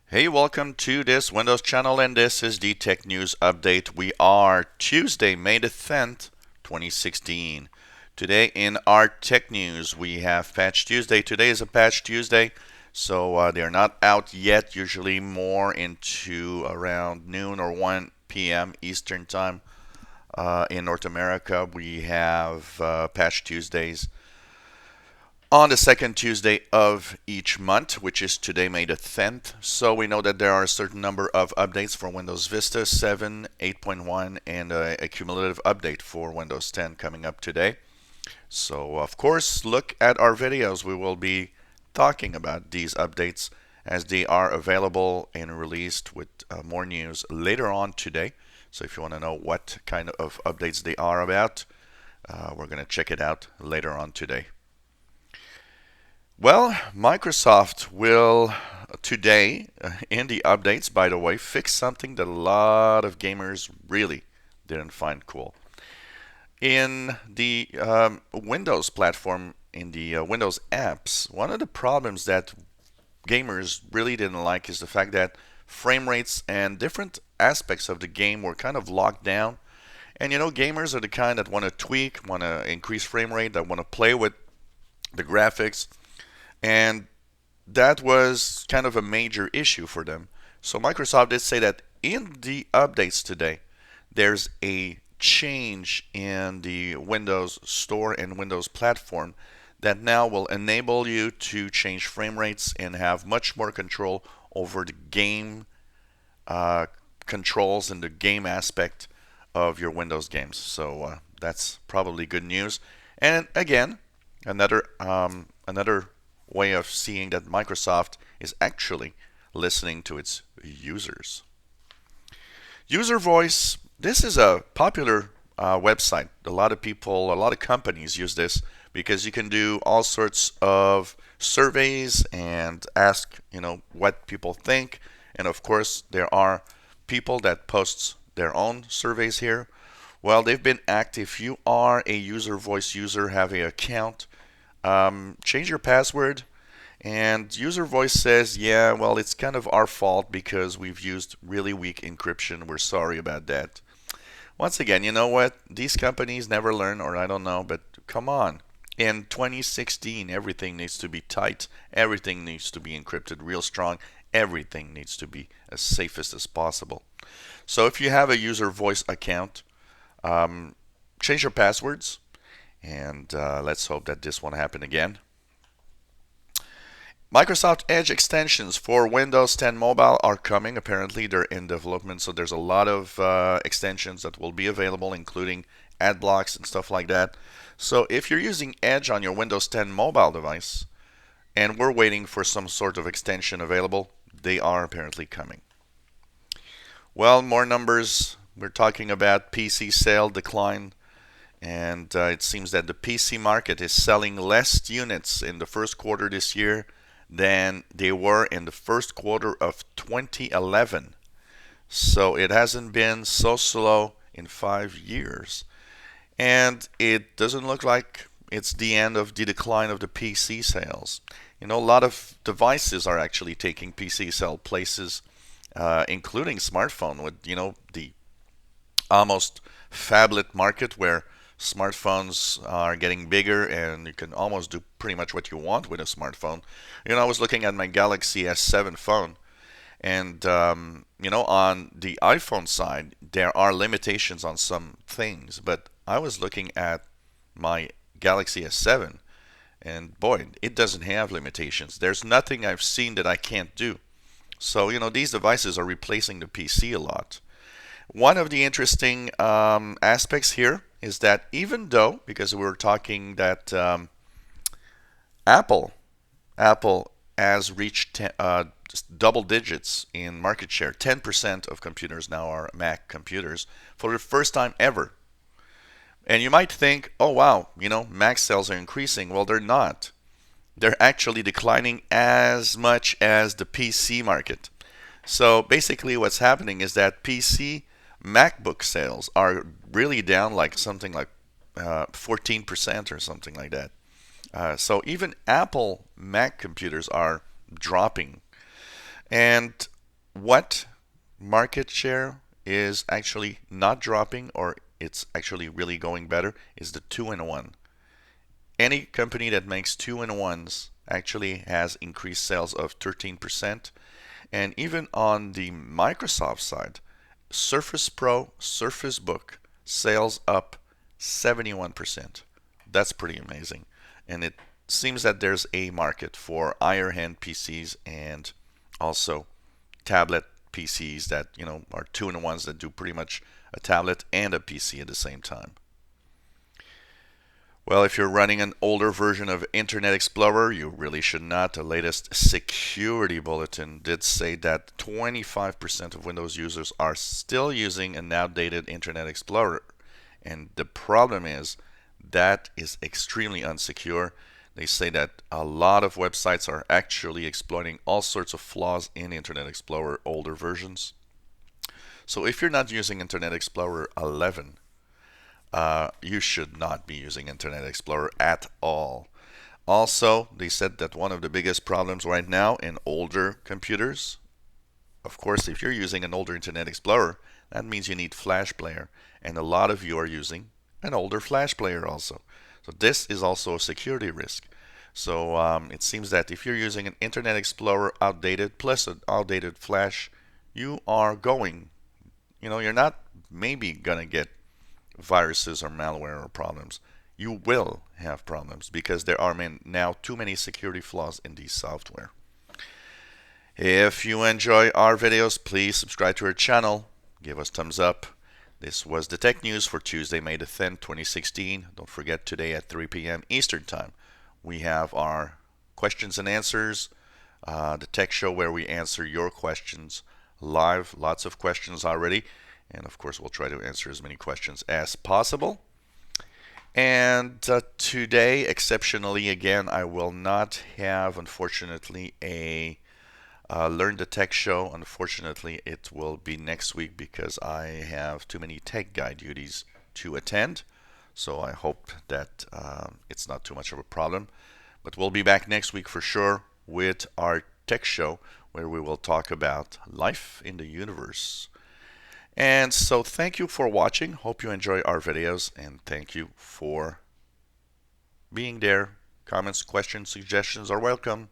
Hey, welcome to this Windows channel, and this is the Tech News Update. We are Tuesday, May the 10th, 2016. Today in our Tech News, we have Patch Tuesday. Today is a Patch Tuesday, so they're not out yet, usually more into around noon or 1 p.m. Eastern Time. In North America, we have Patch Tuesdays on the second Tuesday of each month, which is today, May the 10th. So we know that there are a certain number of updates for Windows Vista 7, 8.1, and a cumulative update for Windows 10 coming up today. So, of course, look at our videos. We will be talking about these updates as they are available and released with more news later on today. So if you want to know what kind of updates they are about, we're going to check it out later on today. Well, Microsoft will today, in the updates, by the way, fix something that a lot of gamers really didn't find cool. In the Windows platform, in the Windows apps, one of the problems that gamers really didn't like is the fact that frame rates and different aspects of the game were kind of locked down. And you know, gamers are the kind that want to tweak, want to increase frame rate, that want to play with the graphics, and that was kind of a major issue for them. So Microsoft did say that in the updates today, there's a change in the Windows Store and Windows platform that now will enable you to change frame rates and have much more control over the game uh, controls and the game aspect of your Windows games. So that's probably good news. And again, another way of seeing that Microsoft is actually listening to its users. User Voice, this is a popular website. A lot of people, a lot of companies use this because you can do all sorts of surveys and ask, what people think. And of course, there are people that post their own surveys here. Well, they've been active. If you are a User Voice user, have an account, change your password. And User Voice says, yeah, well, it's kind of our fault because we've used really weak encryption. We're sorry about that. Once again, you know what? These companies never learn, or I don't know, but come on. In 2016, everything needs to be tight. Everything needs to be encrypted real strong. Everything needs to be as safest as possible. So if you have a User Voice account, change your passwords, and let's hope that this won't happen again. Microsoft Edge extensions for Windows 10 Mobile are coming. Apparently, they're in development, so there's a lot of extensions that will be available, including ad blocks and stuff like that. So, if you're using Edge on your Windows 10 mobile device and we're waiting for some sort of extension available, they are apparently coming. Well, more numbers. We're talking about PC sale decline, and it seems that the PC market is selling less units in the first quarter this year than they were in the first quarter of 2011. So it hasn't been so slow in 5 years. And it doesn't look like it's the end of the decline of the PC sales. A lot of devices are actually taking PC sale places, including smartphone, with the almost phablet market where smartphones are getting bigger and you can almost do pretty much what you want with a smartphone. I was looking at my Galaxy S7 phone, and on the iPhone side, there are limitations on some things, but I was looking at my Galaxy S7, and boy, it doesn't have limitations. There's nothing I've seen that I can't do. So, these devices are replacing the PC a lot. One of the interesting aspects here is that even though, because we were talking that Apple Apple has reached double digits in market share. 10% of computers now are Mac computers for the first time ever. And you might think, oh wow, Mac sales are increasing. Well, they're not. They're actually declining as much as the PC market. So basically, what's happening is that PC MacBook sales are really down like something like 14% or something like that. So even Apple Mac computers are dropping. And what market share is actually not dropping, or it's actually really going better, is the 2-in-1. Any company that makes 2-in-1s actually has increased sales of 13%. And even on the Microsoft side, Surface Pro, Surface Book, sales up 71%. That's pretty amazing. And it seems that there's a market for higher end PCs and also tablet PCs that, are 2-in-1s that do pretty much a tablet and a PC at the same time. Well, if you're running an older version of Internet Explorer, you really should not. The latest security bulletin did say that 25% of Windows users are still using an outdated Internet Explorer. And the problem is that is extremely unsecure. They say that a lot of websites are actually exploiting all sorts of flaws in Internet Explorer older versions. So if you're not using Internet Explorer 11, you should not be using Internet Explorer at all. Also, they said that one of the biggest problems right now in older computers, of course, if you're using an older Internet Explorer, that means you need Flash Player, and a lot of you are using an older Flash Player also. So this is also a security risk. So it seems that if you're using an Internet Explorer outdated plus an outdated Flash, you are going, you're not maybe gonna get viruses or malware or problems. You will have problems because there are now too many security flaws in these software. If you enjoy our videos, please subscribe to our channel. Give us thumbs up. This was the Tech News for Tuesday, May the 10th, 2016. Don't forget, today at 3 p.m. Eastern Time, we have our questions and answers, the tech show where we answer your questions live. Lots of questions already. And of course, we'll try to answer as many questions as possible. And today, exceptionally, again, I will not have, unfortunately, a Learn the Tech show. Unfortunately, it will be next week because I have too many tech guide duties to attend. So I hope that it's not too much of a problem. But we'll be back next week for sure with our tech show where we will talk about life in the universe. And so thank you for watching. Hope you enjoy our videos, and thank you for being there. Comments, questions, suggestions are welcome.